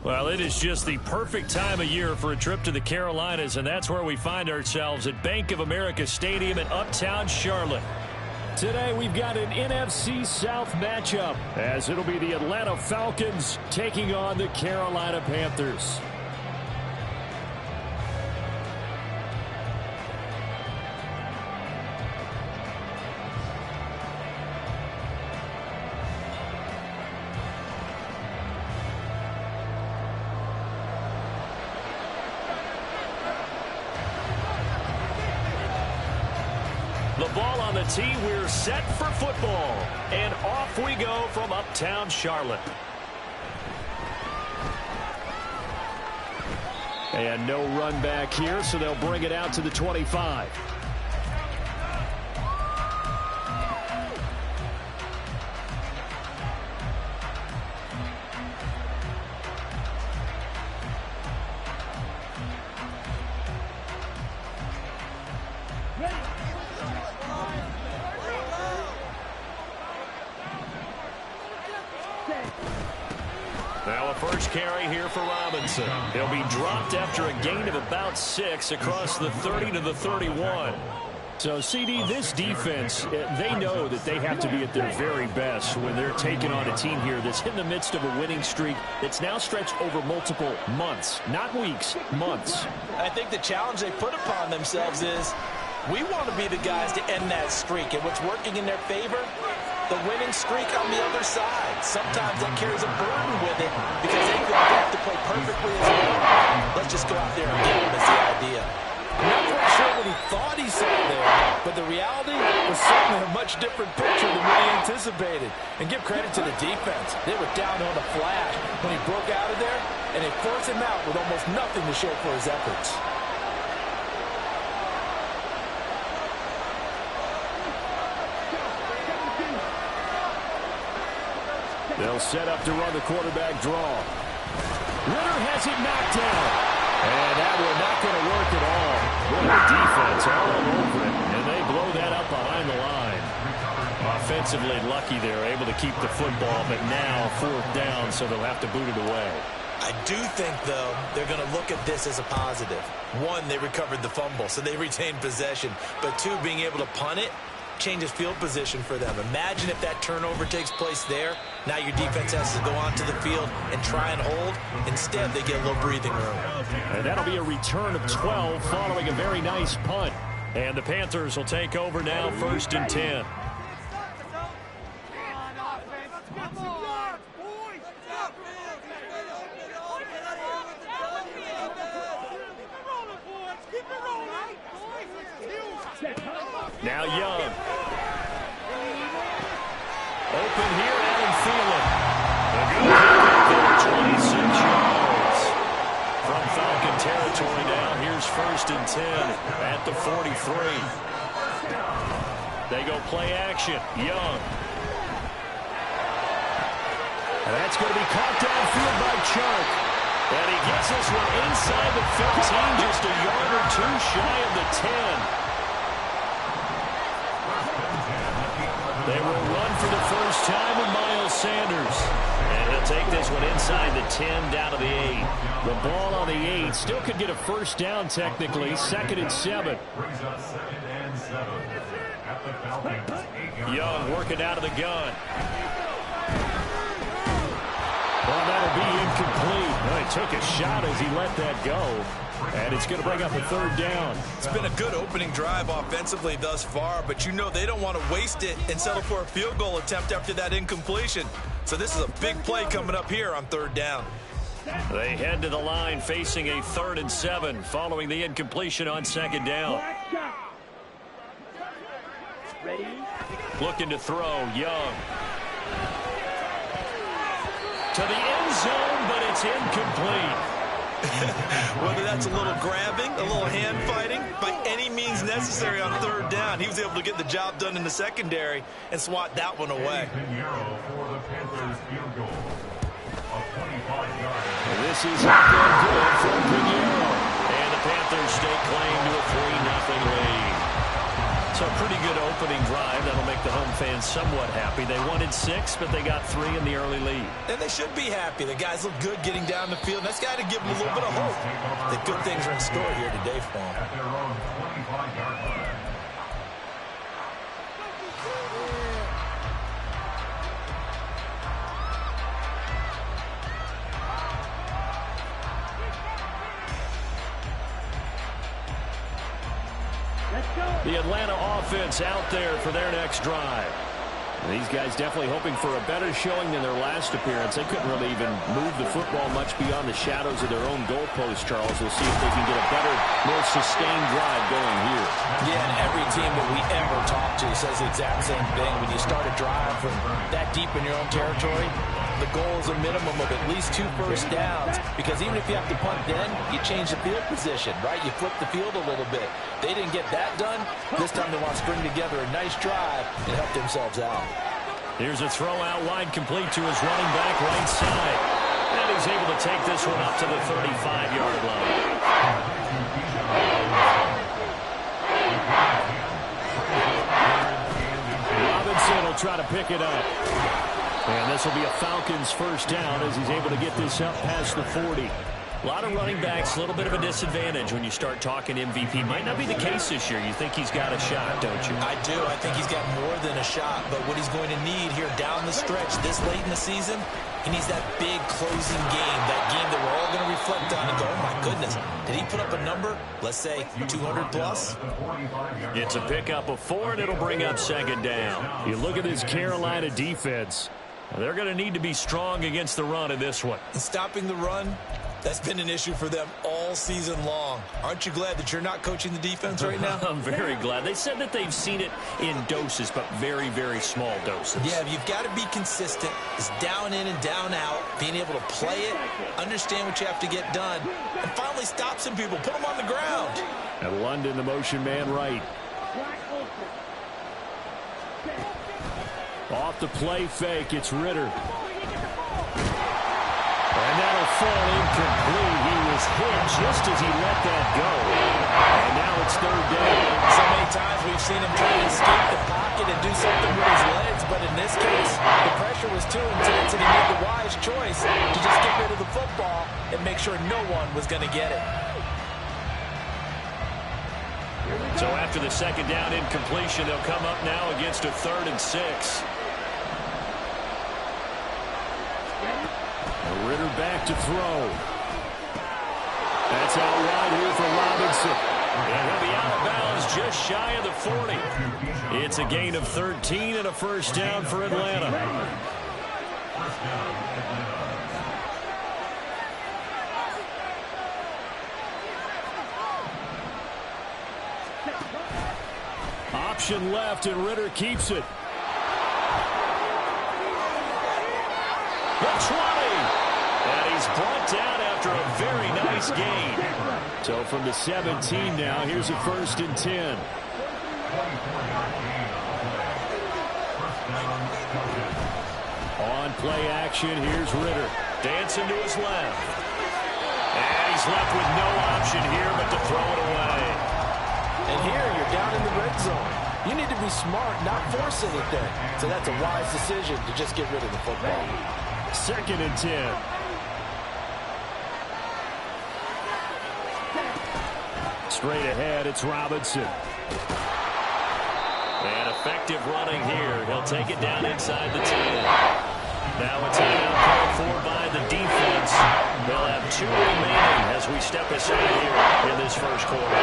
Well, it is just the perfect time of year for a trip to the Carolinas, and that's where we find ourselves at Bank of America Stadium in Uptown Charlotte. Today we've got an NFC South matchup, as it'll be the Atlanta Falcons taking on the Carolina Panthers. The ball on the tee, we're set for football. And off we go from Uptown Charlotte. And no run back here, so they'll bring it out to the 25. Now a first carry here for Robinson. He'll be dropped after a gain of about 6 across the 30 to the 31. So, CD, this defense, they know that they have to be at their very best when they're taking on a team here that's in the midst of a winning streak that's now stretched over multiple months, not weeks, months. I think the challenge they put upon themselves is we want to be the guys to end that streak, and what's working in their favor, the winning streak on the other side. Sometimes that carries a burden with it because they feel like they have to play perfectly as well. Let's just go out there and get them is the idea. I'm not quite sure what he thought he saw there, but the reality was certainly a much different picture than what he anticipated. And give credit to the defense. They were down on the flash when he broke out of there, and they forced him out with almost nothing to show for his efforts. They'll set up to run the quarterback draw. Ritter has it knocked down. And that one not going to work at all. Boy, the defense all over it. And they blow that up behind the line. Offensively lucky they're able to keep the football, but now 4th down, so they'll have to boot it away. I do think, though, they're going to look at this as a positive. 1, they recovered the fumble, so they retained possession. But 2, being able to punt it changes field position for them. Imagine if that turnover takes place there. Now your defense has to go onto the field and try and hold. Instead, they get a little breathing room. And that'll be a return of 12 following a very nice punt. And the Panthers will take over now, 1st and 10. Now Young. Open here, Adam Thielen. The good kick there, 26 yards. From Falcon territory now, here's 1st and 10 at the 43. They go play action. Young. And that's going to be caught downfield by Chark. And he gets this one inside the 15, just a yard or 2 shy of the 10. They will run for the first time with Miles Sanders. And he'll take this one inside the 10 down to the 8. The ball on the 8 still could get a first down technically. 2nd and 7. Young working out of the gun. Well, that'll be incomplete. Well, he took a shot as he let that go. And it's going to bring up a 3rd down. It's been a good opening drive offensively thus far, but you know they don't want to waste it and settle for a field goal attempt after that incompletion. So this is a big play coming up here on 3rd down. They head to the line facing a 3rd and 7 following the incompletion on 2nd down. Ready? Looking to throw, Young. To the end zone, but it's incomplete. Whether that's a little grabbing, a little hand fighting, by any means necessary on 3rd down, he was able to get the job done in the secondary and swat that one away. This is good for Pinheiro. And the Panthers stake claim to a 3-0 lead. So a pretty good opening drive. That'll make the home fans somewhat happy. They wanted 6, but they got 3 in the early lead. And they should be happy. The guys look good getting down the field. That's got to give them a little bit of hope that good things are in store here today for them. The Atlanta offense out there for their next drive. These guys definitely hoping for a better showing than their last appearance. They couldn't really even move the football much beyond the shadows of their own goalpost, Charles. We'll see if they can get a better, more sustained drive going here. Yeah, and every team that we ever talk to says the exact same thing. When you start a drive from that deep in your own territory, the goal is a minimum of at least 2 first downs, because even if you have to punt then, you change the field position, right? You flip the field a little bit. They didn't get that done. This time they want to string together a nice drive and help themselves out. Here's a throw out wide, complete to his running back right side. And he's able to take this one up to the 35-yard line. Robinson will try to pick it up. And this will be a Falcons first down as he's able to get this up past the 40. A lot of running backs, a little bit of a disadvantage when you start talking MVP. Might not be the case this year. You think he's got a shot, don't you? I do. I think he's got more than a shot. But what he's going to need here down the stretch this late in the season, he needs that big closing game, that game that we're all going to reflect on and go, oh, my goodness, did he put up a number, let's say, 200 plus? It's a pickup of 4, and it'll bring up second down. You look at this Carolina defense. They're going to need to be strong against the run in this one. And stopping the run, that's been an issue for them all season long. Aren't you glad that you're not coaching the defense right now? I'm very glad. They said that they've seen it in doses, but very, very small doses. Yeah, you've got to be consistent. It's down in and down out, being able to play it, understand what you have to get done, and finally stop some people, put them on the ground. And London, the motion man right. Off the play fake, it's Ritter. And that'll fall incomplete. He was hit just as he let that go. And now it's third down. So many times we've seen him try to escape the pocket and do something with his legs, but in this case, the pressure was too intense and he made the wise choice to just get rid of the football and make sure no one was going to get it. So after the second down incompletion, they'll come up now against a 3rd and 6. Ritter back to throw. That's out wide here for Robinson. And he'll be out of bounds just shy of the 40. It's a gain of 13 and a first down for Atlanta. Option left, and Ritter keeps it. The 20. And he's brought down after a very nice gain. So from the 17 now, here's a 1st and 10. On play action, here's Ritter. Dancing to his left. And he's left with no option here but to throw it away. And here you're down in the red zone. You need to be smart, not force anything. So that's a wise decision to just get rid of the football. 2nd and 10. Straight ahead, it's Robinson. And effective running here. He'll take it down inside the 10. Now a timeout called for by the defense. They'll have 2 remaining as we step aside here in this first quarter.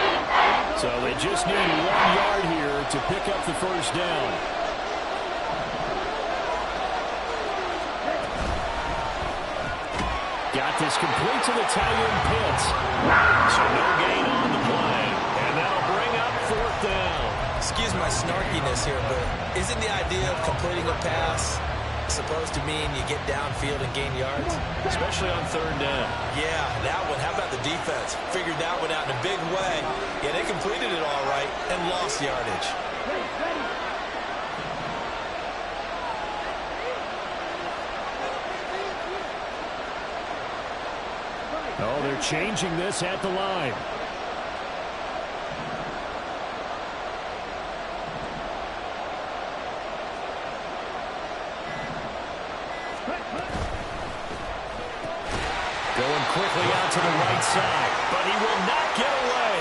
So they just need 1 yard here to pick up the first down. Got this complete to the tight end Pitts. So no gain on the play. And that'll bring up 4th down. Excuse my snarkiness here, but isn't the idea of completing a pass supposed to mean you get downfield and gain yards? Especially on 3rd down. Yeah, that one. How about the defense? Figured that one out in a big way. Yeah, they completed it all right and lost yardage. Oh, they're changing this at the line. quickly out to the right side, but he will not get away.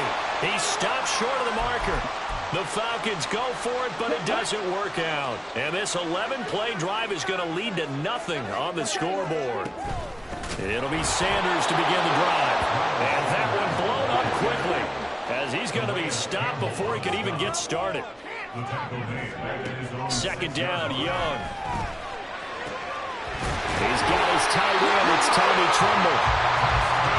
He stopped short of the marker. The Falcons go for it, but it doesn't work out. And this 11-play drive is going to lead to nothing on the scoreboard. It'll be Sanders to begin the drive. And that one blown up quickly, as he's going to be stopped before he can even get started. Second down, Young. He's got his tight end. It's Tommy Tremble.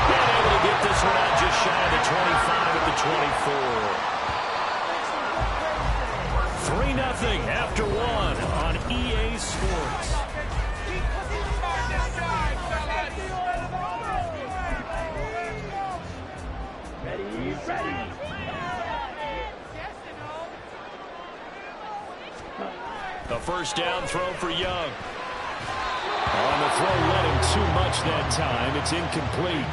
And able to get this one out just shy of the 25 at the 24. 3-0 after one on EA Sports. Ready. A first down throw for Young. On the throw, led him too much that time. It's incomplete.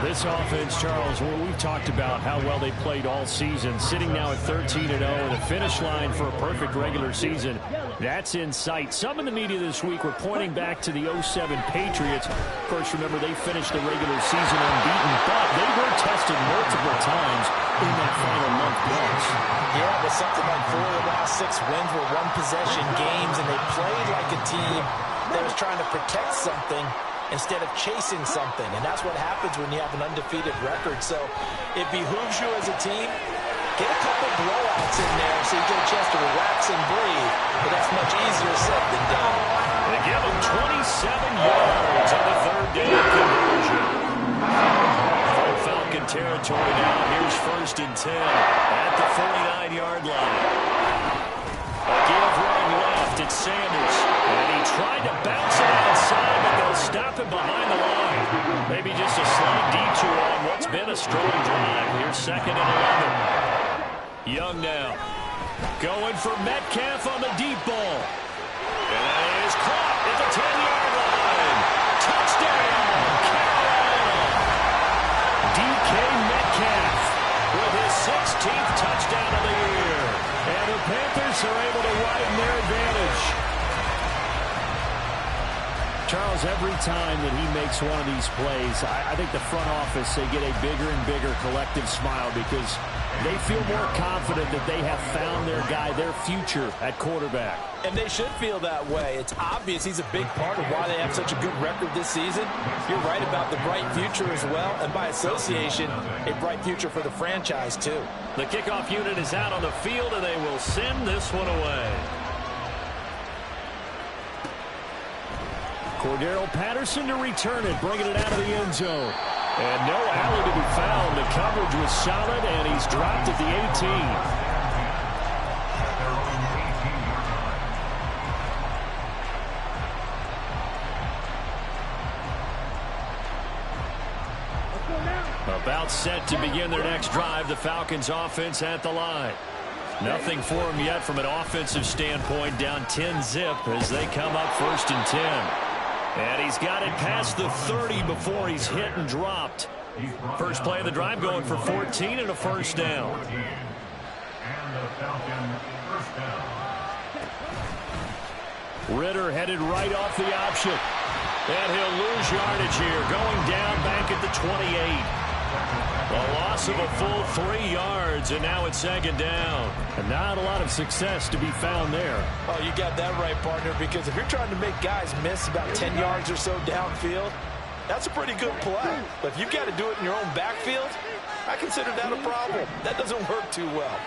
This offense, Charles, we've talked about how well they played all season. Sitting now at 13-0, the finish line for a perfect regular season. That's in sight. Some in the media this week were pointing back to the 07 Patriots. Of course, remember, they finished the regular season unbeaten, but they were tested multiple times in that final month plus. Yeah, but something like 4 of the last 6 wins were one-possession games, and they played like a team that was trying to protect something instead of chasing something. And that's what happens when you have an undefeated record. So it behooves you as a team, get a couple blowouts in there so you get a chance to relax and breathe. But that's much easier said than done. They give him 27 yards on the third down conversion. Full Falcon territory now. Here's 1st and 10 at the 49-yard line. A give running left. It's Sanders. And he tried to bounce it outside, but they'll stop him behind the line. Maybe just a slight detour on what's been a strong drive. Here's 2nd and 11. Young now. Going for Metcalf on the deep ball. And that is caught at the 10-yard line. Touchdown, Carolina. DK Metcalf with his 16th touchdown of the year. And the Panthers are able to widen their advantage. Charles, every time that he makes one of these plays, I think the front office, they get a bigger and bigger collective smile because they feel more confident that they have found their guy, their future at quarterback. And they should feel that way. It's obvious he's a big part of why they have such a good record this season. You're right about the bright future as well, and by association, a bright future for the franchise too. The kickoff unit is out on the field, and they will send this one away. Cordero Patterson to return it, bringing it out of the end zone. And no alley to be found. The coverage was solid, and he's dropped at the 18. About set to begin their next drive, the Falcons offense at the line. Nothing for them yet from an offensive standpoint, down 10-0 as they come up 1st and 10. And he's got it past the 30 before he's hit and dropped. First play of the drive going for 14 and a first down. Ritter headed right off the option. And he'll lose yardage here, going down back at the 28. A loss of a full 3 yards, and now it's 2nd down. And not a lot of success to be found there. Oh, you got that right, partner, because if you're trying to make guys miss about 10 yards or so downfield, that's a pretty good play. But if you've got to do it in your own backfield, I consider that a problem. That doesn't work too well.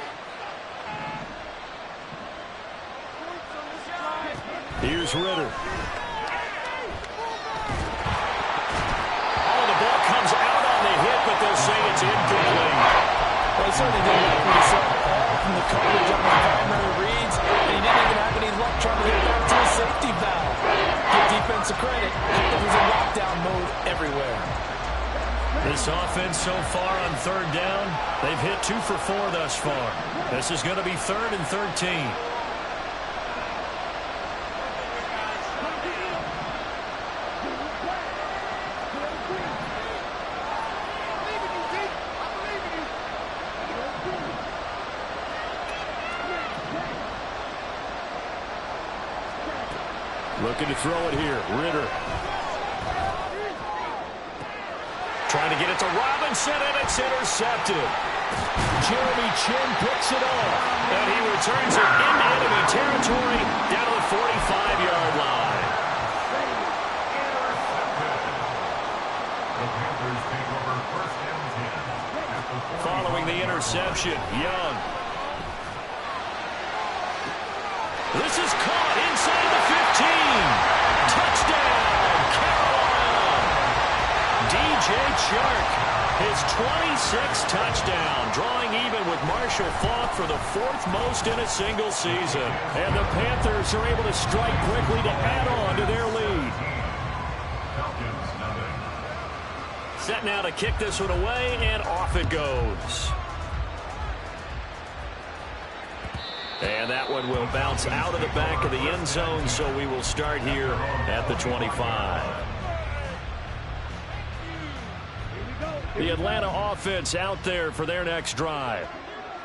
Here's Ritter. Oh, the ball comes out on the hit, but they'll say it's incomplete. Well, he certainly didn't like what he saw from the coverage on the primary reads, and he didn't even have any luck trying to get back to his safety valve. Give defensive credit. It was in lockdown mode everywhere. This offense so far on 3rd down, they've hit 2 for 4 thus far. This is going to be 3rd and 13. Looking to throw it here. Ritter. trying to get it to Robinson, and it's intercepted. Jeremy Chin picks it off, and he returns it into enemy territory down to the 45-yard line. Following the interception, Young. This is caught inside the 15. Touchdown, Carolina. DJ Chark, his 26th touchdown, drawing even with Marshall Faulk for the 4th most in a single season. And the Panthers are able to strike quickly to add on to their lead. Set now to kick this one away, and off it goes. And that one will bounce out of the back of the end zone, so we will start here at the 25. The Atlanta offense out there for their next drive.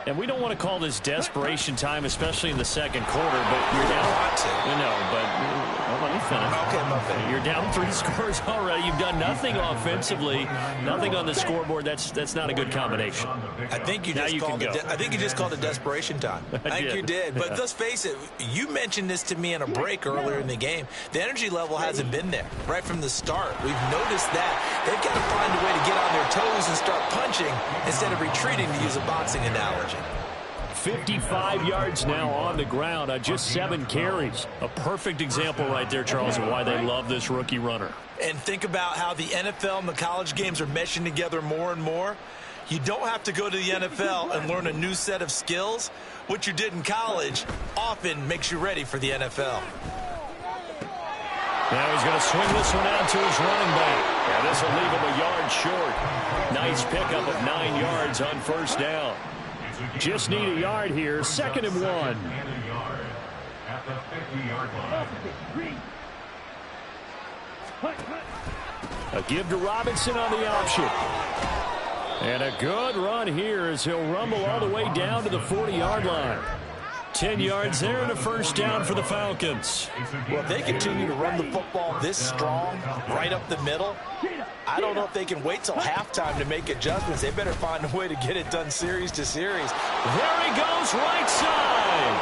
And we don't want to call this desperation time, especially in the second quarter, but you're down. Let me finish. Okay, my bad. You're down 3 scores already. You've done nothing offensively, nothing on the scoreboard. That's not a good combination. I think you just called it desperation time. I think you did. But let's face it, you mentioned this to me in a break earlier in the game. The energy level hasn't been there right from the start. We've noticed that. They've got to find a way to get on their toes and start punching instead of retreating, to use a boxing analogy. 55 yards now on the ground on just 7 carries. A perfect example right there, Charles, of why they love this rookie runner. And think about how the NFL and the college games are meshing together more and more. You don't have to go to the NFL and learn a new set of skills. What you did in college often makes you ready for the NFL. Now he's going to swing this one out to his running back. Yeah, this will leave him a yard short. Nice pickup of 9 yards on first down. Just need a yard here. 2nd and 1. A give to Robinson on the option. And a good run here as he'll rumble all the way down to the 40-yard line. 10 yards there and a first down for the Falcons. Well, if they continue to run the football this strong, right up the middle, I don't know if they can wait till halftime to make adjustments. They better find a way to get it done series to series. There he goes, right side.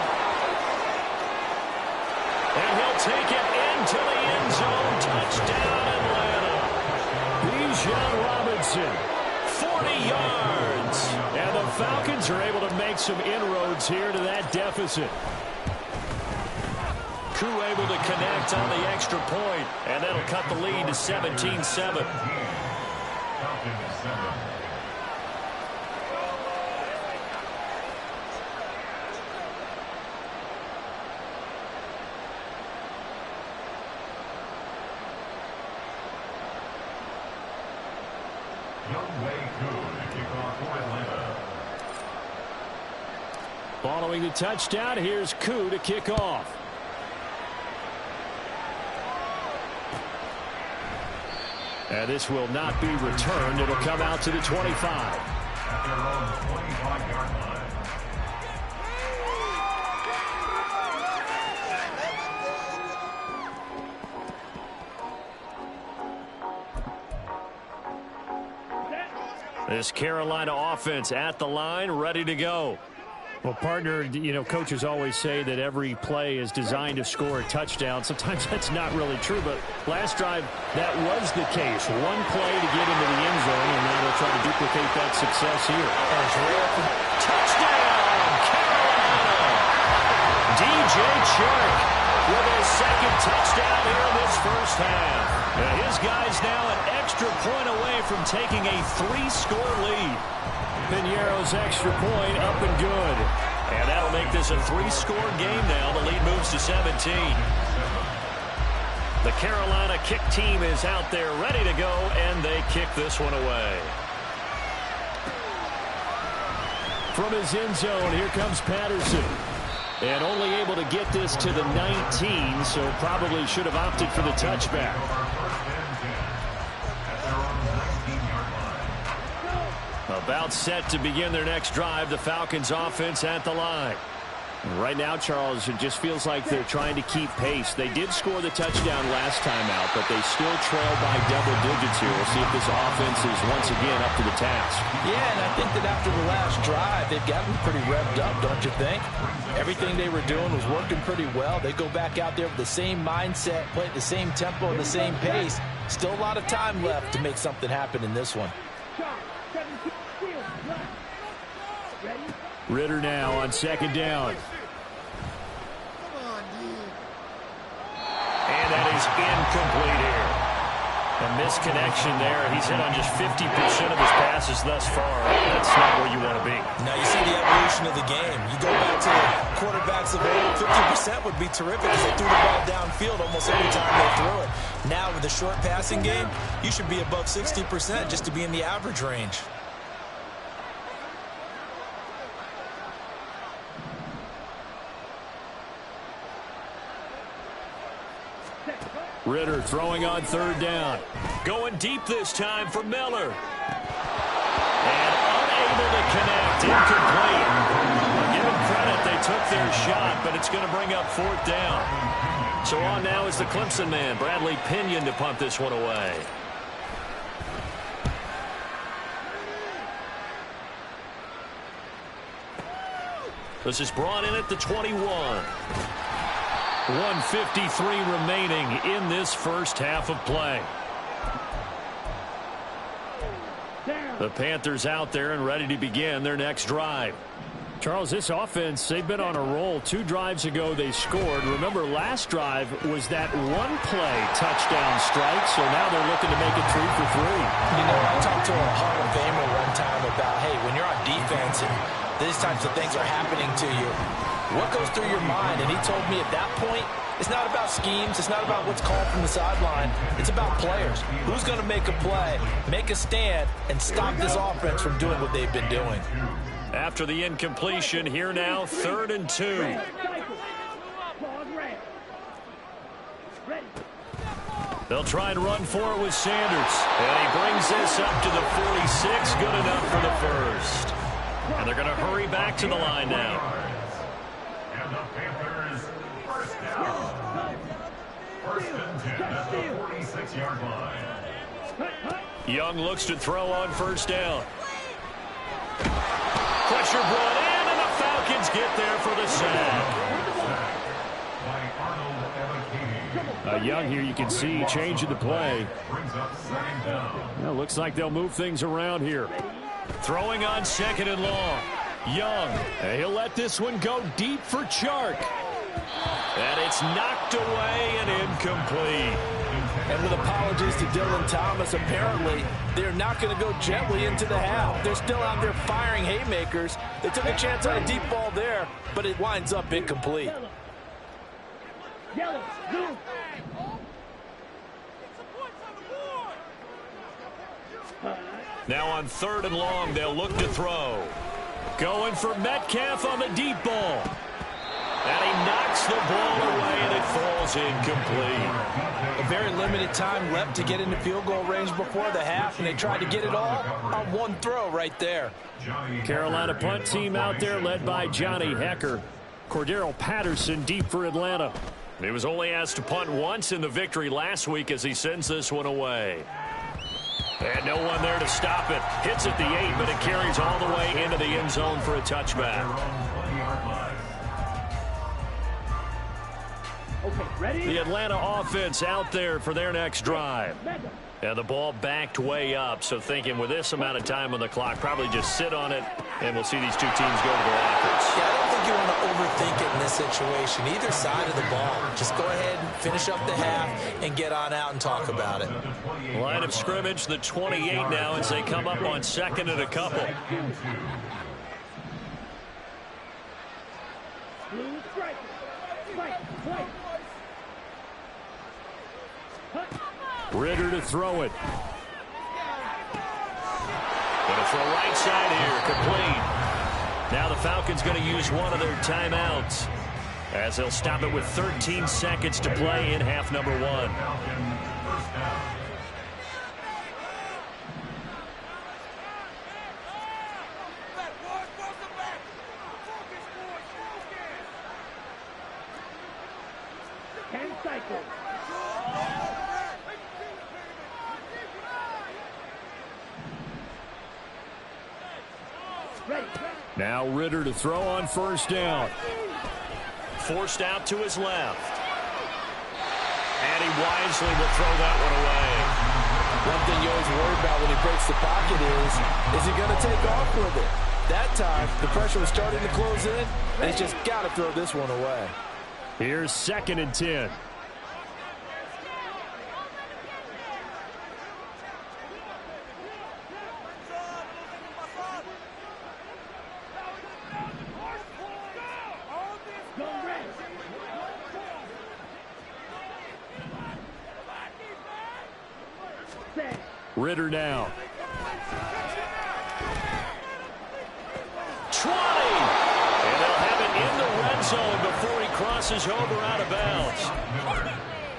And he'll take it into the end zone. Touchdown, Atlanta. Bijan Robinson, 40 yards. And the Falcons are able to make some inroads here to that deficit. Koo able to connect on the extra point, and that'll cut the lead to 17-7. Following the touchdown, here's Koo to kick off. And this will not be returned. It'll come out to the 25. This Carolina offense at the line, ready to go. Well, partner, coaches always say that every play is designed to score a touchdown. Sometimes that's not really true, but last drive, that was the case. One play to get into the end zone, and now they'll try to duplicate that success here. Touchdown, Carolina! DJ Chark with his 2nd touchdown here in this first half. And his guy's now an extra point away from taking a 3-score lead. Piñeiro's extra point up and good. And that'll make this a 3-score game now. The lead moves to 17. The Carolina kick team is out there ready to go, and they kick this one away. From his end zone, here comes Patterson. And only able to get this to the 19, so probably should have opted for the touchback. About set to begin their next drive. The Falcons offense at the line. Right now, Charles, it just feels like they're trying to keep pace. They did score the touchdown last time out, but they still trail by double digits here. We'll see if this offense is once again up to the task. Yeah, and I think that after the last drive, they've gotten pretty revved up, don't you think? Everything they were doing was working pretty well. They go back out there with the same mindset, play at the same tempo, and the same pace. Still a lot of time left to make something happen in this one. Ritter now on second down. And that is incomplete here. A misconnection there. He's hit on just 50% of his passes thus far. That's not where you want to be. Now you see the evolution of the game. You go back to the quarterbacks of old, 50% would be terrific because they threw the ball downfield almost every time they threw it. Now with the short passing game, you should be above 60% just to be in the average range. Ritter throwing on third down. Going deep this time for Miller. And unable to connect. Incomplete. Give them credit. They took their shot, but it's going to bring up fourth down. So on now is the Clemson man, Bradley Pinion, to punt this one away. This is brought in at the 21. 1:53 remaining in this first half of play. The Panthers out there and ready to begin their next drive. Charles, this offense, they've been on a roll. 2 drives ago they scored. Remember, last drive was that one-play touchdown strike, so now they're looking to make it 3 for 3. You know, I talked to a Hall of Famer one time about, hey, when you're on defense and these types of things are happening to you, what goes through your mind? And he told me at that point, it's not about schemes. It's not about what's called from the sideline. It's about players. Who's going to make a play, make a stand, and stop this offense from doing what they've been doing. After the incompletion, here now, 3rd and 2. They'll try and run for it with Sanders. And he brings this up to the 46. Good enough for the first. And they're going to hurry back to the line now. And the Panthers, first down. 1st and 10 at the 46-yard line. Young looks to throw on first down. Pressure brought in, and the Falcons get there for the sack. Young here, you can see changing the play. Well, looks like they'll move things around here. Throwing on 2nd and long. Young, he'll let this one go deep for Chark. And it's knocked away and incomplete. And with apologies to Dylan Thomas, apparently they're not going to go gently into the half. They're still out there firing haymakers. They took a chance on a deep ball there, but it winds up incomplete. Now on 3rd and long, they'll look to throw. Going for Metcalf on the deep ball. And he knocks the ball away, and it falls incomplete. A very limited time left to get into field goal range before the half, and they tried to get it all on one throw right there. Carolina punt team out there led by Johnny Hecker. Cordero Patterson deep for Atlanta. He was only asked to punt once in the victory last week as he sends this one away. And no one there to stop it. Hits at the 8, but it carries all the way into the end zone for a touchback. The Atlanta offense out there for their next drive. And the ball backed way up, so thinking with this amount of time on the clock, probably just sit on it, and we'll see these two teams go to the lockers. Yeah, I don't think you want to overthink it in this situation. Either side of the ball. Just go ahead and finish up the half and get on out and talk about it. Line of scrimmage, the 28 now, as they come up on 2nd and a couple. Ritter to throw it. Going to throw right side here, complete. Now the Falcons going to use one of their timeouts as they'll stop it with 13 seconds to play in half number 1. Now Ritter to throw on first down. Forced out to his left. And he wisely will throw that one away. One thing you always worry about when he breaks the pocket is he going to take off with it? That time, the pressure was starting to close in, and he's just got to throw this one away. Here's 2nd and 10. Ritter now. 20! And they'll have it in the red zone before he crosses over out of bounds.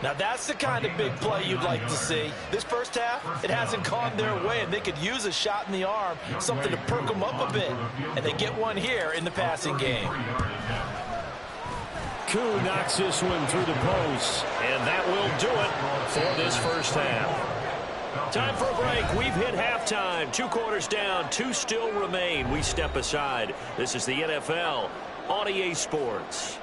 Now that's the kind of big play you'd like to see. This first half, it hasn't gone their way, and they could use a shot in the arm, something to perk them up a bit. And they get one here in the passing game. Koo knocks this one through the post. And that will do it for this first half. Time for a break. We've hit halftime. 2 quarters down. 2 still remain. We step aside. This is the NFL on EA Sports.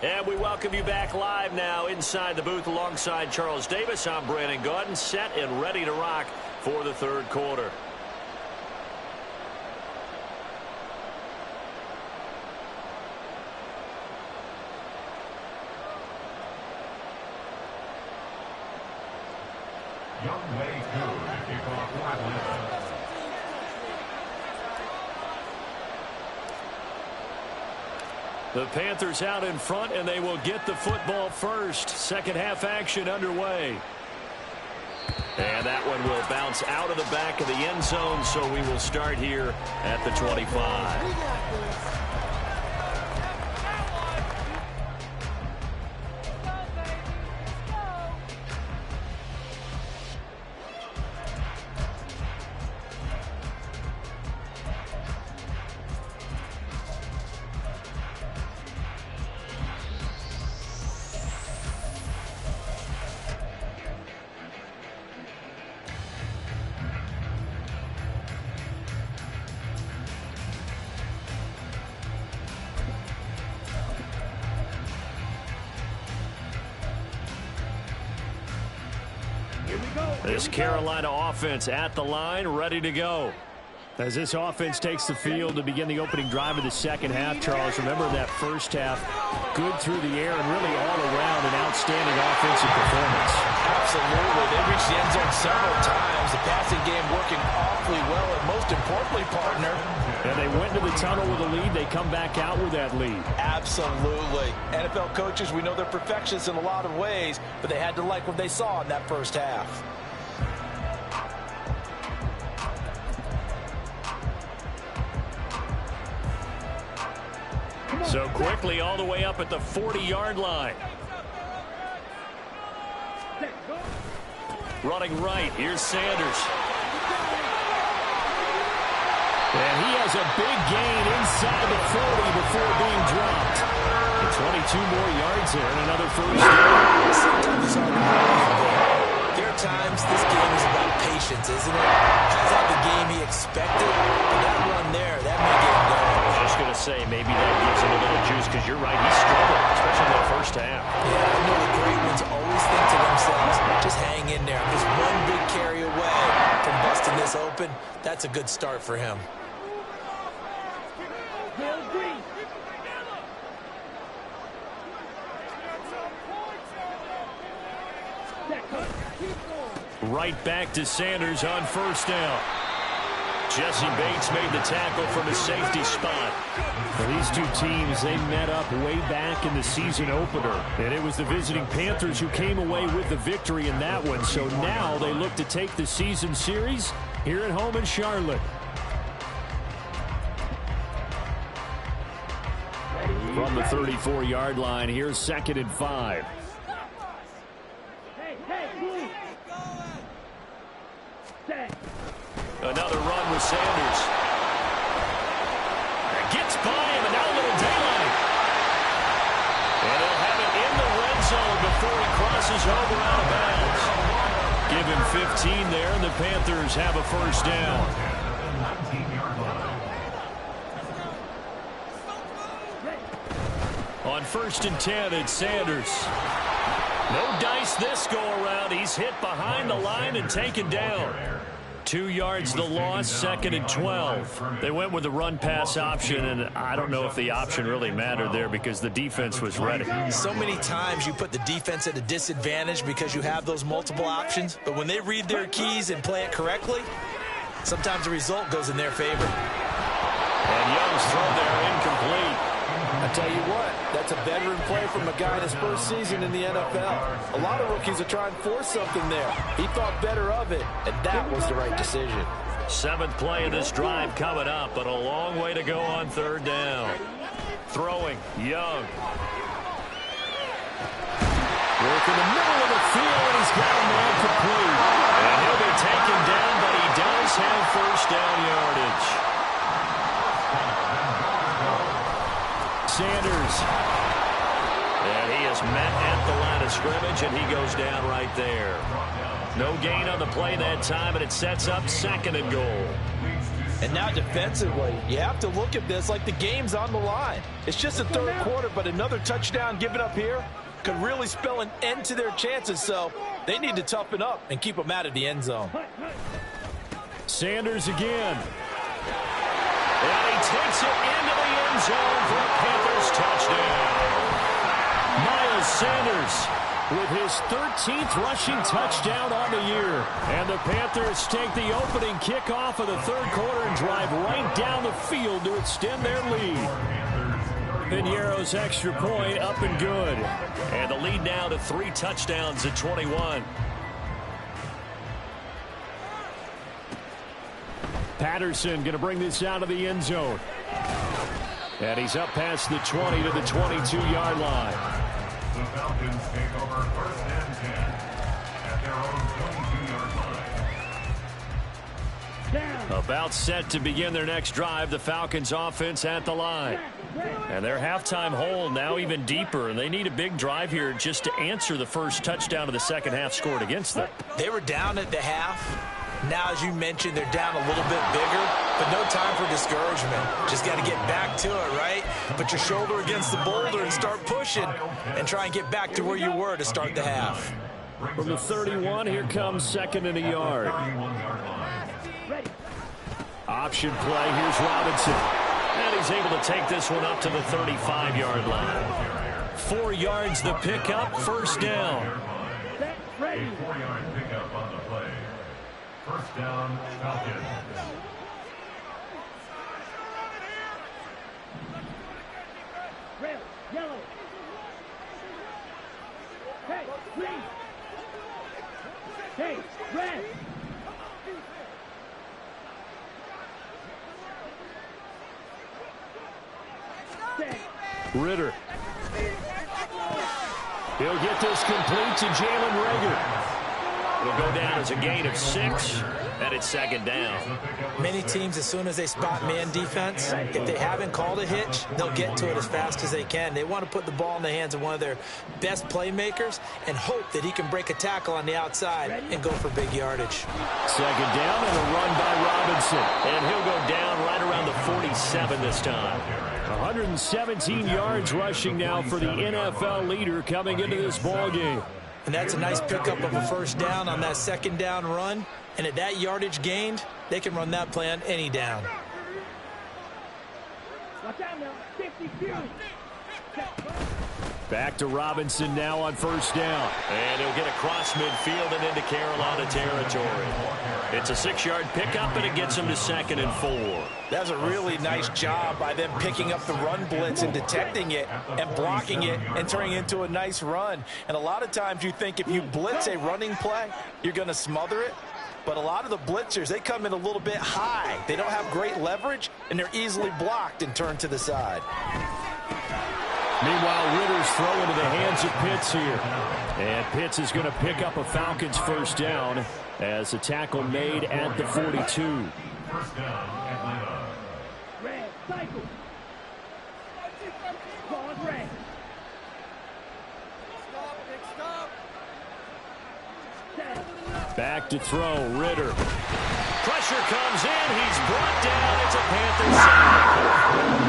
And we welcome you back live now inside the booth alongside Charles Davis. I'm Brandon Gaudin, set and ready to rock for the third quarter. Young Wei Koo to kick off Atlanta. The Panthers out in front, and they will get the football first. Second half action underway. And that one will bounce out of the back of the end zone, so we will start here at the 25. This Carolina offense at the line, ready to go. As this offense takes the field to begin the opening drive of the second half, Charles, remember that first half, good through the air and really all around an outstanding offensive performance. Absolutely. They reached the end zone several times. The passing game working awfully well, and most importantly, partner. And they went to the tunnel with a lead. They come back out with that lead. Absolutely. NFL coaches, we know they're perfectionists in a lot of ways, but they had to like what they saw in that first half. So quickly all the way up at the 40-yard line. Running right, here's Sanders. And he has a big gain inside the 40 before being dropped. And 22 more yards there and another first down. Sometimes it's hard to believe. There are times this game is about patience, isn't it? He's had the game he expected, but that run there, that may get him going. I was just going to say, maybe that gives him a little juice because you're right, he struggled, especially in that first half. Yeah, I know the great ones always think to themselves, just hang in there. Just one big carry away from busting this open. That's a good start for him. Right back to Sanders on first down. Jesse Bates made the tackle from his safety spot. Well, these two teams, they met up way back in the season opener. And it was the visiting Panthers who came away with the victory in that one. So now they look to take the season series here at home in Charlotte. From the 34-yard line, here's 2nd and 5. Another run with Sanders. Gets by him, and now a little daylight. And he'll have it in the red zone before he crosses over out of bounds. Give him 15 there, and the Panthers have a first down. On 1st and 10, it's Sanders. No dice this go-around. He's hit behind the line and taken down. 2 yards the loss, 2nd and 12. They went with the run-pass option, and I don't know if the option really mattered there because the defense was ready. So many times you put the defense at a disadvantage because you have those multiple options, but when they read their keys and play it correctly, sometimes the result goes in their favor. And Young's throw there incomplete. I tell you what, that's a veteran play from a guy in his first season in the NFL. A lot of rookies are trying to force something there. He thought better of it, and that was the right decision. 7th play of this drive coming up, but a long way to go on 3rd down. Throwing, Young. Work in the middle of the field, and he's got a man complete. And he'll be taken down, but he does have first down yardage. Sanders. And he is met at the line of scrimmage, and he goes down right there. No gain on the play that time, and it sets up 2nd and goal. And now defensively, you have to look at this like the game's on the line. It's just the 3rd quarter, but another touchdown given up here could really spell an end to their chances, so they need to toughen up and keep them out of the end zone. Sanders again. And he takes it into the end zone for a Panthers touchdown. Miles Sanders with his 13th rushing touchdown on the year. And the Panthers take the opening kickoff of the 3rd quarter and drive right down the field to extend their lead. Piñeiro's extra point up and good. And the lead now to 3 touchdowns at 21. Patterson going to bring this out of the end zone. And he's up past the 20 to the 22-yard line. The Falcons take over 1st and 10 at their own 22-yard line. About set to begin their next drive, the Falcons offense at the line. And their halftime hole now even deeper, and they need a big drive here just to answer the first touchdown of the second half scored against them. They were down at the half. Now, as you mentioned, they're down a little bit bigger, but no time for discouragement. Just got to get back to it, right? Put your shoulder against the boulder and start pushing and try and get back to where you were to start the half. From the 31, here comes 2nd and a yard. Option play, here's Robinson. And he's able to take this one up to the 35-yard line. 4 yards the pickup, first down. A 4-yard pickup on the play. First down, Falcons. Red, yellow. Hey, green. Hey, red. Ritter. He'll get this complete to Jalen Reagor. It'll go down as a gain of 6, and it's 2nd down. Many teams, as soon as they spot man defense, if they haven't called a hitch, they'll get to it as fast as they can. They want to put the ball in the hands of one of their best playmakers and hope that he can break a tackle on the outside and go for big yardage. 2nd down and a run by Robinson. And he'll go down right around the 47 this time. 117 yards rushing now for the NFL leader coming into this ball game. And that's a nice pickup of a first down on that 2nd down run. And at that yardage gained, they can run that play on any down. Watch out now. 52. Back to Robinson now on first down. And he'll get across midfield and into Carolina territory. It's a 6-yard pickup, and it gets him to 2nd and 4. That's a really nice job by them picking up the run blitz and detecting it and blocking it and turning it into a nice run. And a lot of times you think if you blitz a running play, you're going to smother it. But a lot of the blitzers, they come in a little bit high. They don't have great leverage, and they're easily blocked and turned to the side. Meanwhile, Ritter's throw into the hands of Pitts here. And Pitts is going to pick up a Falcons first down as a tackle made at the 42. First down, Atlanta. Red, cycle. Pause, red. Back to throw, Ritter. Pressure comes in. He's brought down. It's a Panthers sack.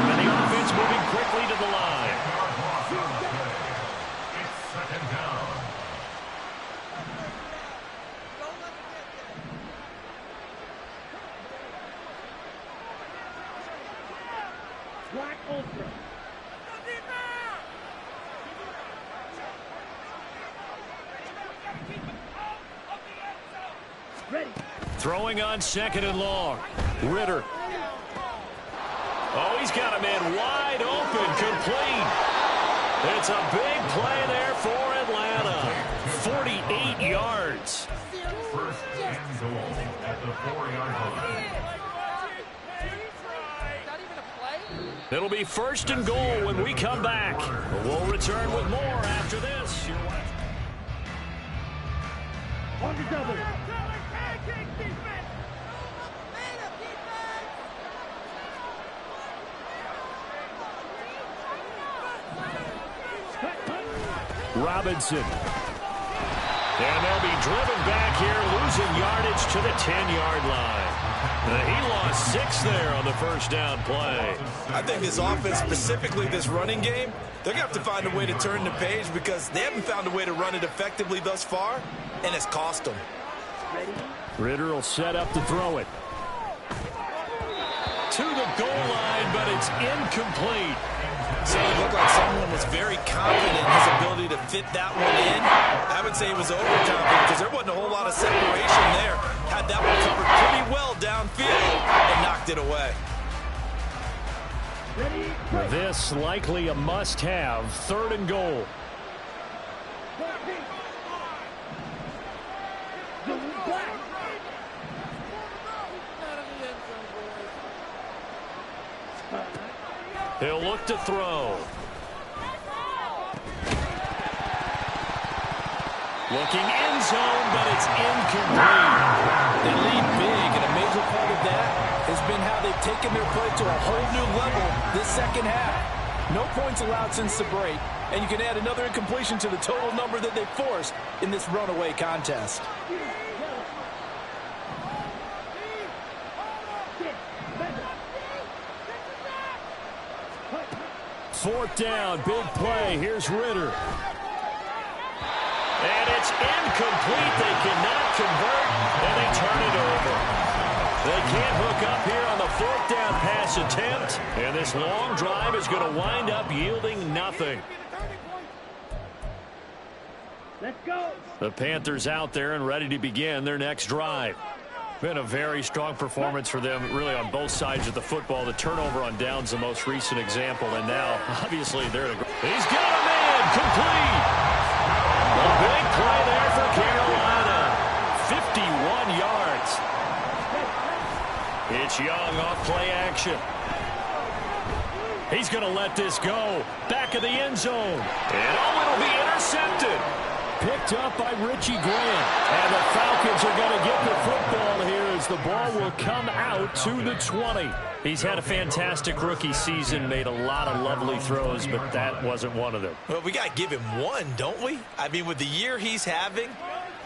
And the offense moving quickly to the line. It's second down. Black ultra. Ready. Throwing on second and long. Ritter. Oh, he's got a man wide open, complete. It's a big play there for Atlanta. 48 yards. First and goal at the 4-yard line. It'll be first and goal when we come back. We'll return with more after this. On the double. Robinson. And they'll be driven back here, losing yardage to the 10-yard line. He lost 6 there on the first down play. I think this offense, specifically this running game, they're going to have to find a way to turn the page because they haven't found a way to run it effectively thus far, and it's cost them. Ritter will set up to throw it. To the goal line, but it's incomplete. So it looked like someone was very confident in his ability to fit that one in. I would say he was overconfident because there wasn't a whole lot of separation there. Had that one covered pretty well downfield and knocked it away. This likely a must-have. Third and goal. He'll look to throw. Looking end zone, but it's incomplete. They lead big, and a major part of that has been how they've taken their play to a whole new level this second half. No points allowed since the break, and you can add another incompletion to the total number that they forced in this runaway contest. Fourth down, big play. Here's Ritter. And it's incomplete. They cannot convert, and they turn it over. They can't hook up here on the fourth down pass attempt, and this long drive is going to wind up yielding nothing. Let's go. The Panthers out there and ready to begin their next drive. Been a very strong performance for them, really, on both sides of the football. The turnover on downs, the most recent example, and now, obviously, they're the... He's got a man, complete! A big play there for Carolina. 51 yards. It's Young off play action. He's going to let this go. Back of the end zone. And it'll be intercepted. Picked up by Richie Grant. And the Falcons are going to get the football here as the ball will come out to the 20. He's had a fantastic rookie season, made a lot of lovely throws, but that wasn't one of them. Well, we got to give him one, don't we? I mean, with the year he's having,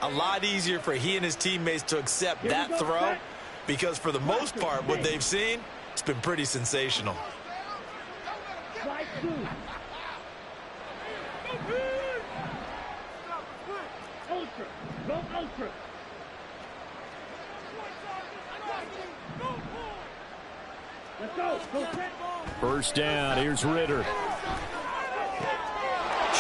a lot easier for he and his teammates to accept that throw because for the most part, what they've seen, it's been pretty sensational. Ultra. Go ultra. Let's go. Go set. First down. Here's Ritter.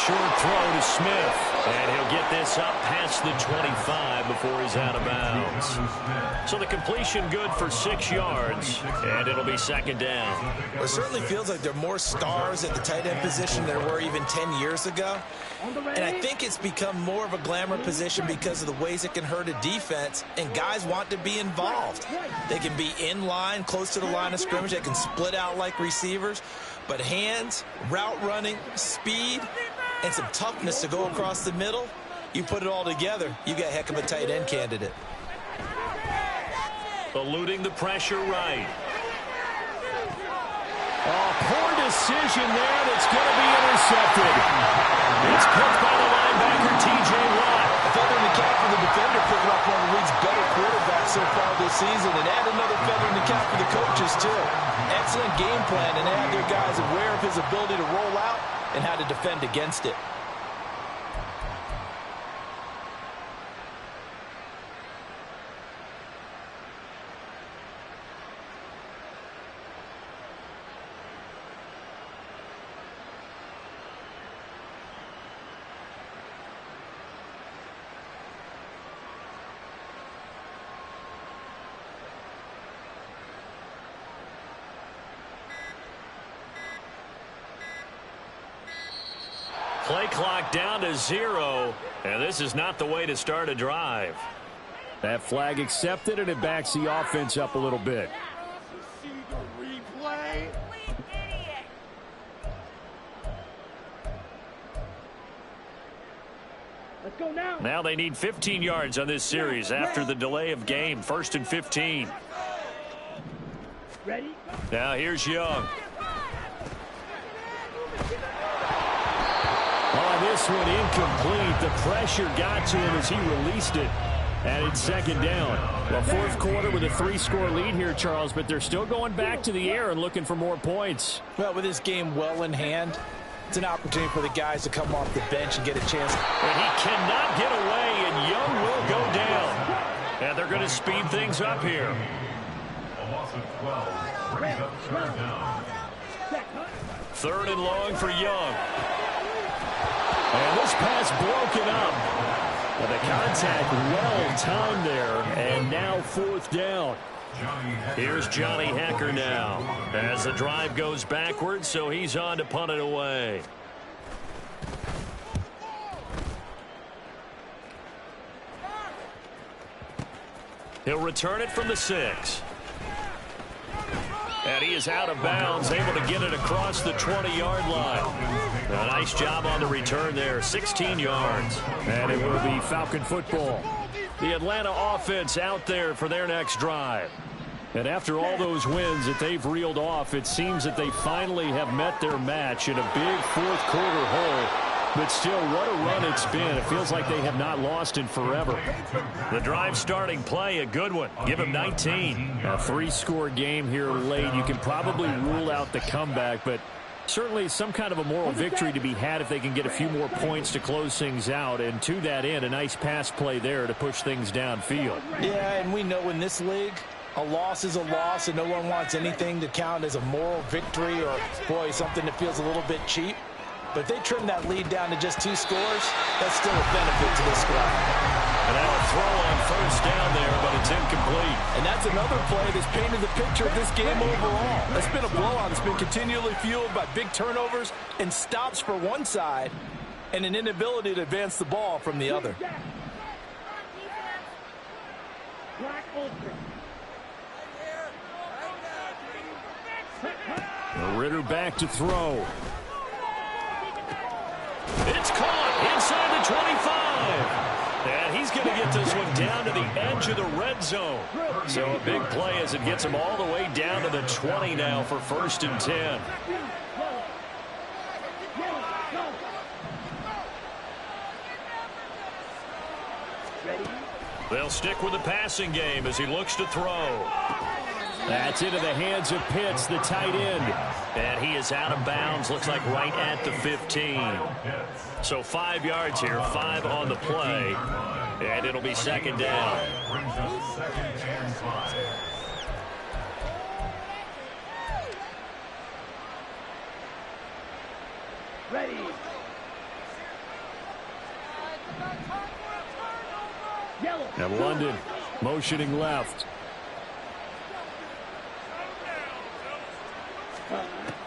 short throw to Smith. And he'll get this up past the 25 before he's out of bounds. So the completion good for 6 yards, and it'll be second down. It certainly feels like there are more stars at the tight end position than there were even 10 years ago. And I think it's become more of a glamour position because of the ways it can hurt a defense, and guys want to be involved. They can be in line, close to the line of scrimmage. They can split out like receivers. But hands, route running, speed, and some toughness to go across the middle, you put it all together, you got a heck of a tight end candidate. Eluding the pressure right. Oh, poor decision there. That's going to be intercepted. It's picked by the linebacker, T.J. Watt. A feather in the cap for the defender, picking up one of the league's better quarterbacks so far this season, and add another feather in the cap for the coaches, too. Excellent game plan, and they have their guys aware of his ability to roll out and how to defend against it. Play clock down to 0, and this is not the way to start a drive. That flag accepted, and it backs the offense up a little bit. See the replay. Let's go now. Now they need 15 yards on this series after the delay of game. 1st and 15. Ready? Now here's Young. Oh, this one incomplete. The pressure got to him as he released it. And it's second down. Well, 4th quarter with a 3-score lead here, Charles, but they're still going back to the air and looking for more points. Well, with this game well in hand, it's an opportunity for the guys to come off the bench and get a chance. And he cannot get away, and Young will go down. And they're going to speed things up here. A loss of 12 brings up third down. 3rd and long for Young. And this pass broken up. Well, the contact well timed there, and now 4th down. Here's Johnny Hecker now as the drive goes backwards, so he's on to punt it away. He'll return it from the 6. And he is out of bounds, able to get it across the 20-yard line. A nice job on the return there, 16 yards. And it will be Falcon football. The Atlanta offense out there for their next drive. And after all those wins that they've reeled off, it seems that they finally have met their match in a big 4th quarter hole. But still, what a run it's been. It feels like they have not lost in forever. The drive starting play, a good one. Give him 19. A 3-score game here late. You can probably rule out the comeback, but certainly some kind of a moral victory to be had if they can get a few more points to close things out. And to that end, a nice pass play there to push things downfield. Yeah, and we know in this league, a loss is a loss, and no one wants anything to count as a moral victory or, boy, something that feels a little bit cheap. But if they trim that lead down to just 2 scores, that's still a benefit to this squad. And now a throw on 1st down there, but it's incomplete. And that's another play that's painted the picture of this game overall. It's been a blowout. It's been continually fueled by big turnovers and stops for one side and an inability to advance the ball from the other. Black Ultra. Ritter back to throw. It's caught inside the 25. And he's going to get this one down to the edge of the red zone. So a big play as it gets him all the way down to the 20 now for 1st and 10. They'll stick with the passing game as he looks to throw. That's into the hands of Pitts, the tight end. And he is out of bounds, looks like right at the 15. So 5 yards here, 5 on the play. And it'll be second down. Brings up 2nd and 5. Ready. And London motioning left.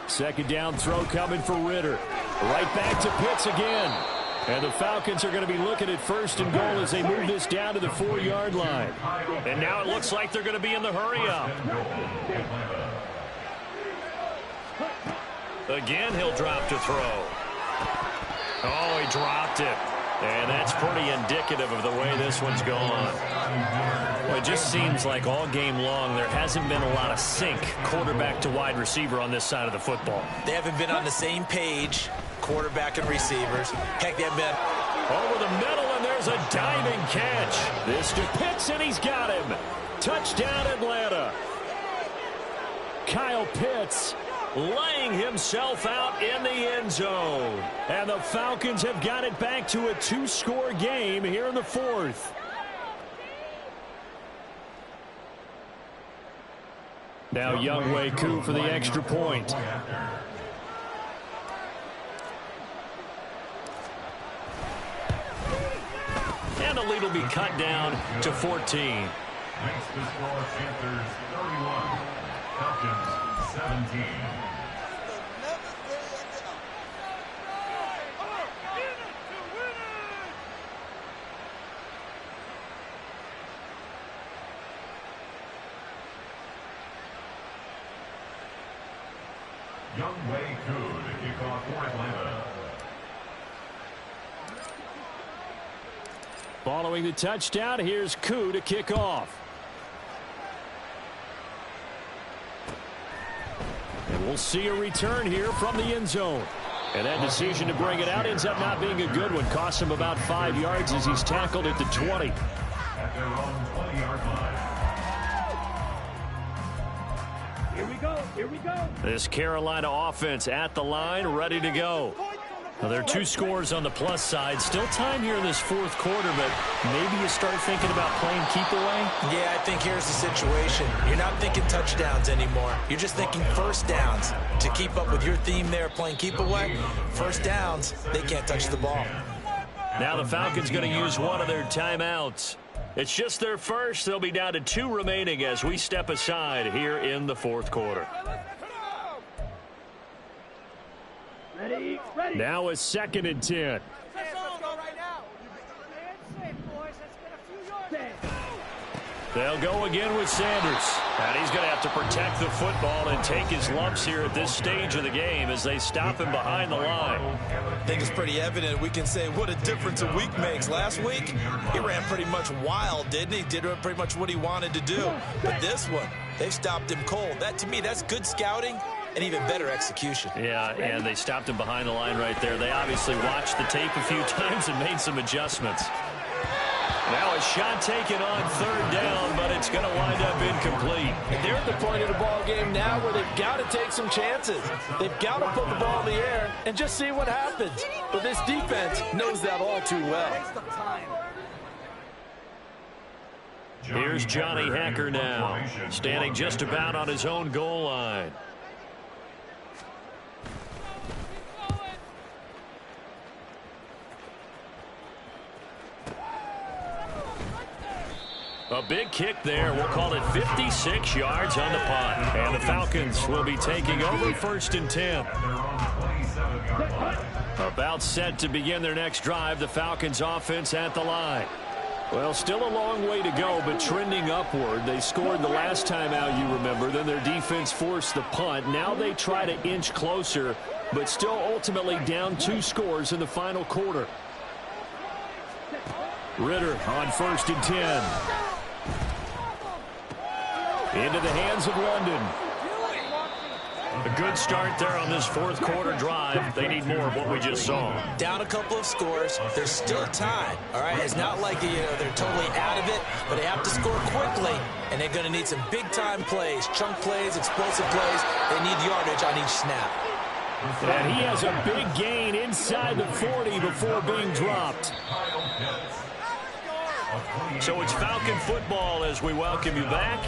Second down throw coming for Ritter. Right back to Pitts again. And the Falcons are going to be looking at first and goal as they move this down to the 4-yard line. And now it looks like they're going to be in the hurry-up. Again, he'll drop to throw. Oh, he dropped it. And that's pretty indicative of the way this one's gone. Well, it just seems like all game long there hasn't been a lot of sync quarterback to wide receiver on this side of the football. They haven't been on the same page, quarterback and receivers. Heck, they've been over the middle, and there's a diving catch. This to Pitts, and he's got him. Touchdown, Atlanta. Kyle Pitts laying himself out in the end zone. And the Falcons have got it back to a 2-score game here in the 4th. Now Younghoe Koo for the extra point. And the lead will be cut down to 14. Makes the score Panthers 31, Falcons 17. Younghoe Koo to kick off for Atlanta. Following the touchdown, here's Koo to kick off. And we'll see a return here from the end zone. And that decision to bring it out ends up not being a good one. Cost him about 5 yards as he's tackled at the 20. At their own 20-yard line. Here we go. This Carolina offense at the line, ready to go. Now, there are 2 scores on the plus side. Still time here in this 4th quarter, but maybe you start thinking about playing keep away? Yeah, I think here's the situation. You're not thinking touchdowns anymore. You're just thinking first downs. To keep up with your theme there, playing keep away, first downs, they can't touch the ball. Now the Falcons going to use one of their timeouts. It's just their first. They'll be down to 2 remaining as we step aside here in the 4th quarter. Ready. Now a 2nd and 10. They'll go again with Sanders. And he's going to have to protect the football and take his lumps here at this stage of the game as they stop him behind the line. I think it's pretty evident. We can say what a difference a week makes. Last week, he ran pretty much wild, didn't he? Did pretty much what he wanted to do. But this one, they've stopped him cold. That, to me, that's good scouting and even better execution. Yeah, and they stopped him behind the line right there. They obviously watched the tape a few times and made some adjustments. Now a shot taken on 3rd down, but it's going to wind up incomplete. And they're at the point of the ball game now where they've got to take some chances. They've got to put the ball in the air and just see what happens. But this defense knows that all too well. Here's Johnny Hacker now, standing just about on his own goal line. A big kick there. We'll call it 56 yards on the punt. And the Falcons will be taking over 1st and 10. About set to begin their next drive. The Falcons offense at the line. Well, still a long way to go, but trending upward. They scored the last time out, you remember. Then their defense forced the punt. Now they try to inch closer, but still ultimately down 2 scores in the final quarter. Ritter on 1st and 10. Into the hands of London. A good start there on this 4th quarter drive. They need more of what we just saw. Down a couple of scores. There's still time. All right, it's not like they're totally out of it, but they have to score quickly, and they're going to need some big-time plays, chunk plays, explosive plays. They need yardage on each snap. And he has a big gain inside the 40 before being dropped. So it's Falcon football as we welcome you back.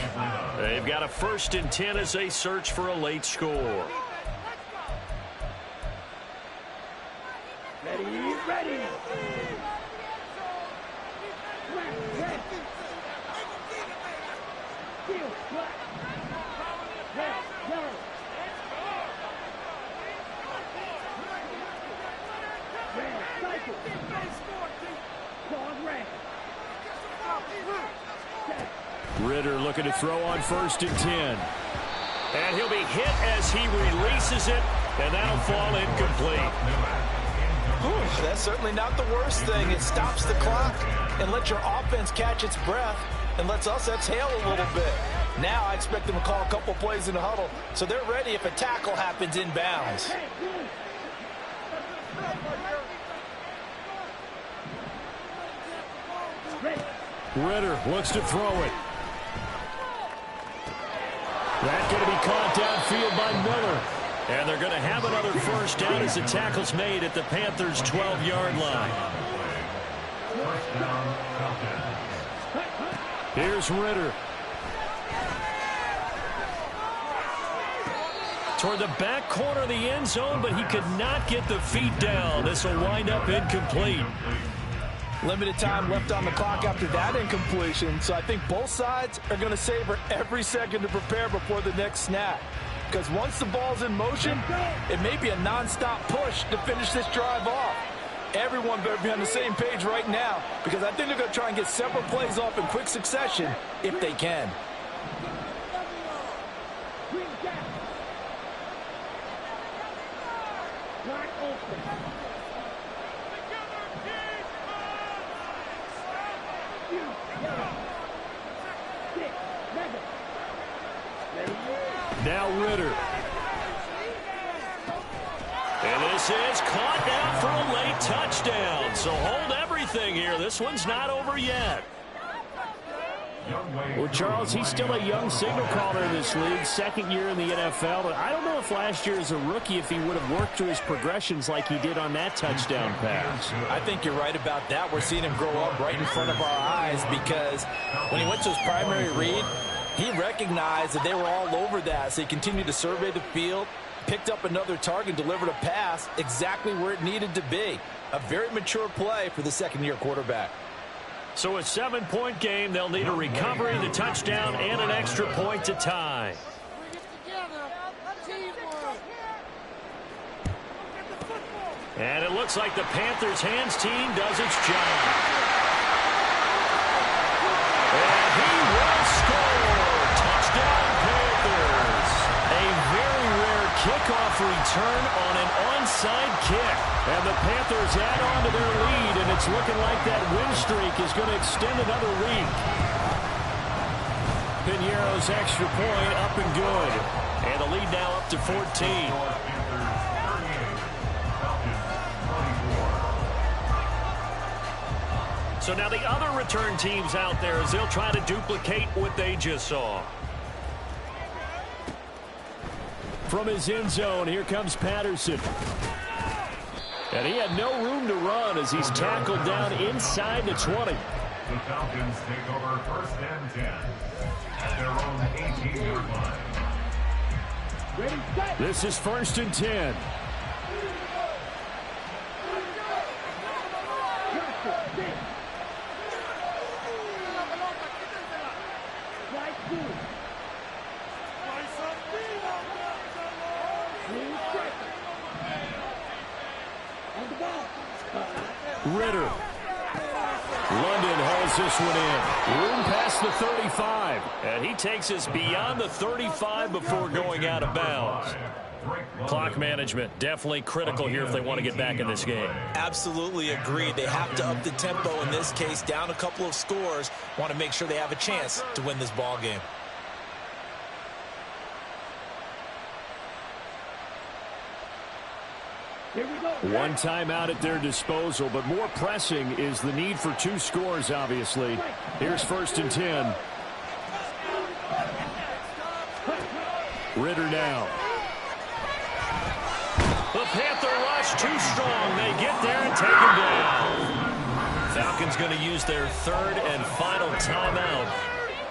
They've got a 1st and 10 as they search for a late score. Ready. Ritter looking to throw on 1st and 10. And he'll be hit as he releases it, and that'll fall incomplete. Whew, that's certainly not the worst thing. It stops the clock and lets your offense catch its breath and lets us exhale a little bit. Now I expect them to call a couple plays in the huddle, so they're ready if a tackle happens inbounds. Ritter looks to throw it. That's going to be caught downfield by Miller. And they're going to have another 1st down as the tackle's made at the Panthers' 12-yard line. Here's Ritter. Toward the back corner of the end zone, but he could not get the feet down. This will wind up incomplete. Limited time left on the clock after that incompletion, so I think both sides are going to savor every second to prepare before the next snap. Because once the ball's in motion, it may be a non-stop push to finish this drive off. Everyone better be on the same page right now, because I think they're going to try and get several plays off in quick succession if they can. Now Ritter. And this is caught now for a late touchdown. So hold everything here. This one's not over yet. Well, Charles, he's still a young signal caller in this league, 2nd year in the NFL. But I don't know if last year as a rookie, if he would have worked through his progressions like he did on that touchdown pass. I think you're right about that. We're seeing him grow up right in front of our eyes, because when he went to his primary read, he recognized that they were all over that, so he continued to survey the field, picked up another target, delivered a pass exactly where it needed to be. A very mature play for the 2nd-year quarterback. So a 7-point game. They'll need a recovery, the touchdown, and an extra point to tie. And it looks like the Panthers' hands team does its job. And he will score. Touchdown, Panthers. A very rare kickoff return on an onside kick. And the Panthers add on to their lead, and it's looking like that win streak is going to extend another week. Piñeiro's extra point up and good. And the lead now up to 14. So now the other return teams out there as they'll try to duplicate what they just saw. From his end zone, here comes Patterson. And he had no room to run as he's tackled down inside the 20. The Falcons take over 1st and 10 at their own 18-yard line. This is 1st and 10. Ritter. London hauls this one in. Room past the 35. And he takes us beyond the 35 before going out of bounds. Clock management definitely critical here if they want to get back in this game. Absolutely agreed. They have to up the tempo in this case, down a couple of scores. Want to make sure they have a chance to win this ball game. One timeout at their disposal, but more pressing is the need for 2 scores, obviously. Here's 1st and 10. Ritter now. The Panther rush too strong. They get there and take him down. Falcons going to use their 3rd and final timeout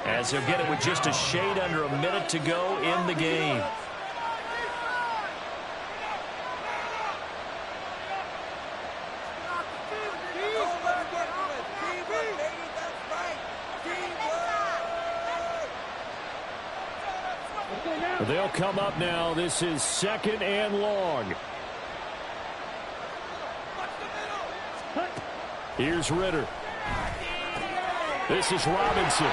as they'll get it with just a shade under a minute to go in the game. They'll come up now. This is 2nd and long. Here's Ritter. This is Robinson.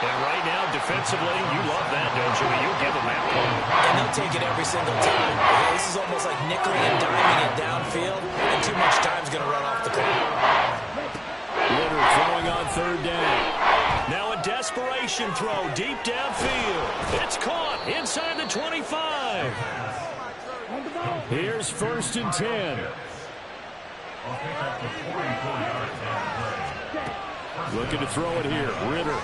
And right now, defensively, you love that, don't you? You'll give them that play. And they'll take it every single time. This is almost like nickeling and diming it downfield, and too much time's going to run off the clock. Ritter throwing on third down. Now a desperation throw deep downfield. It's caught inside the 25. Here's 1st and 10. Looking to throw it here. Ritter.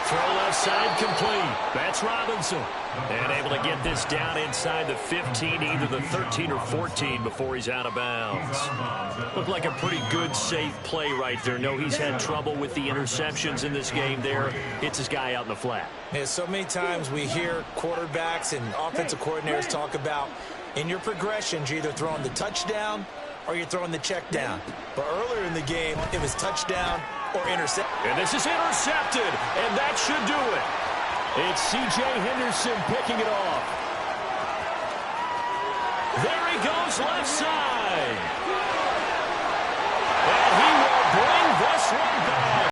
Throw left side complete. That's Robinson. And able to get this down inside the 15, either the 13 or 14 before he's out of bounds. Looked like a pretty good, safe play right there. No, he's had trouble with the interceptions in this game there. Hits his guy out in the flat. Yeah, so many times we hear quarterbacks and offensive coordinators talk about in your progressions, you're either throwing the touchdown or you're throwing the check down. But earlier in the game, it was touchdown or intercept. And this is intercepted, and that should do it. It's C.J. Henderson picking it off. There he goes left side. And he will bring this one back.